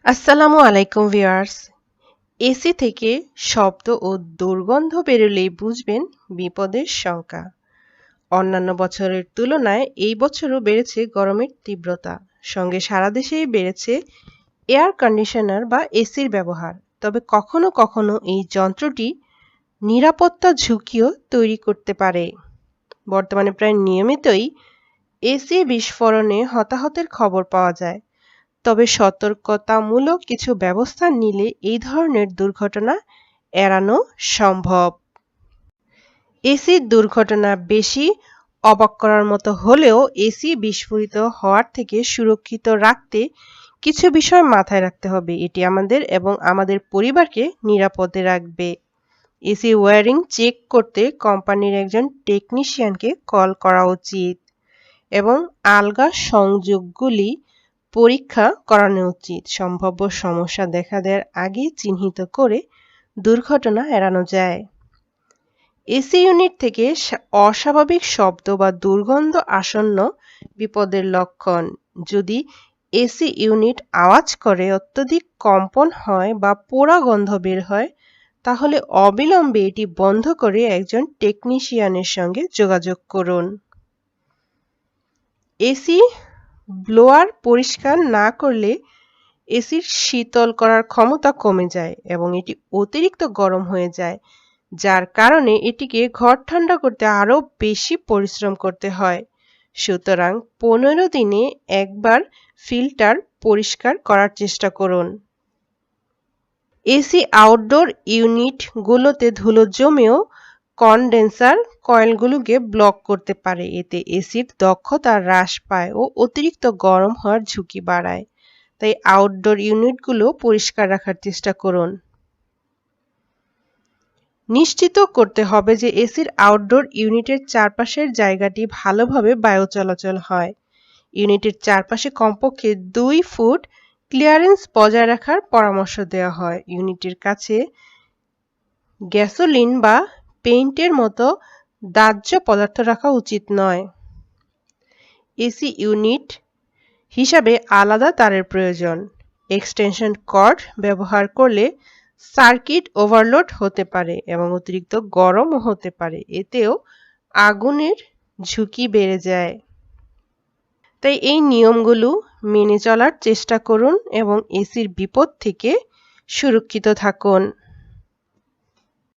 আসসালামু আলাইকুম viewers. AC থেকে শব্দ ও দুর্গন্ধ বেরোলেই বুঝবেন বিপদের শঙ্কা। অন্যান্য বছরের তুলনায় এই বছরও বেড়েছে গরমের তীব্রতা। সঙ্গে সারা দেশেই বেড়েছে এয়ার কন্ডিশনার বা এসির ব্যবহার। তবে কখনো কখনো এই যন্ত্রটি নিরাপত্তা ঝুঁকিও তৈরি করতে পারে। বর্তমানে প্রায় নিয়মিতই এসি বিস্ফোরণে হতাহতের খবর পাওয়া যায়। তবে সতর্কতামূলক কিছু ব্যবস্থা নিলে এই ধরনের দুর্ঘটনা এড়ানো সম্ভব। এসির দুর্ঘটনা বেশি অবাক করার মতো হলেও এসি বিস্ফোরিত হওয়ার থেকে সুরক্ষিত রাখতে কিছু বিষয় মাথায় রাখতে হবে। এটি আমাদের এবং আমাদের পরিবারকে নিরাপদে রাখবে। এসি ওয়্যারিং চেক করতে কোম্পানির একজন টেকনিশিয়ানকে কল করা উচিত এবং আলগা সংযোগগুলি পরীক্ষা করানো উচিত। সম্ভাব্য সমস্যা দেখা দেওয়ার আগে চিহ্নিত করে দুর্ঘটনা এড়ানো যায়। এসি ইউনিট থেকে অস্বাভাবিক শব্দ বা দুর্গন্ধ আসন্ন বিপদের লক্ষণ। যদি এসি ইউনিট আওয়াজ করে, অত্যধিক কম্পন হয় বা পোড়া গন্ধ বের হয়, তাহলে অবিলম্বে এটি বন্ধ করে একজন টেকনিশিয়ানের সঙ্গে যোগাযোগ করুন। এসি ব্লোয়ার পরিষ্কার না করলে এসির শীতল করার ক্ষমতা কমে যায় এবং এটি অতিরিক্ত গরম হয়ে যায়, যার কারণে এটিকে ঘর ঠান্ডা করতে আরও বেশি পরিশ্রম করতে হয়। সুতরাং 15 দিনে একবার ফিল্টার পরিষ্কার করার চেষ্টা করুন। এসি আউটডোর ইউনিটগুলোতে ধুলো জমেও কনডেন্সার কয়েলগুলোকে ব্লক করতে পারে। এতে এসির দক্ষতা হ্রাস পায় ও অতিরিক্ত গরম হওয়ার ঝুঁকি বাড়ায়। তাই আউটডোর ইউনিটগুলো পরিষ্কার রাখার চেষ্টা করুন। নিশ্চিত করতে হবে যে এসির আউটডোর ইউনিটের চারপাশের জায়গাটি ভালোভাবে বায়ু চলাচল হয়। ইউনিটের চারপাশে কমপক্ষে 2 ফুট ক্লিয়ারেন্স বজায় রাখার পরামর্শ দেওয়া হয়। ইউনিটের কাছে গ্যাসোলিন বা পেইন্টের মতো দাহ্য পদার্থ রাখা উচিত নয়। এসি ইউনিট হিসাবে আলাদা তারের প্রয়োজন। এক্সটেনশন কর্ড ব্যবহার করলে সার্কিট ওভারলোড হতে পারে এবং অতিরিক্ত গরমও হতে পারে। এতেও আগুনের ঝুঁকি বেড়ে যায়। তাই এই নিয়মগুলো মেনে চলার চেষ্টা করুন এবং এসির বিপদ থেকে সুরক্ষিত থাকুন।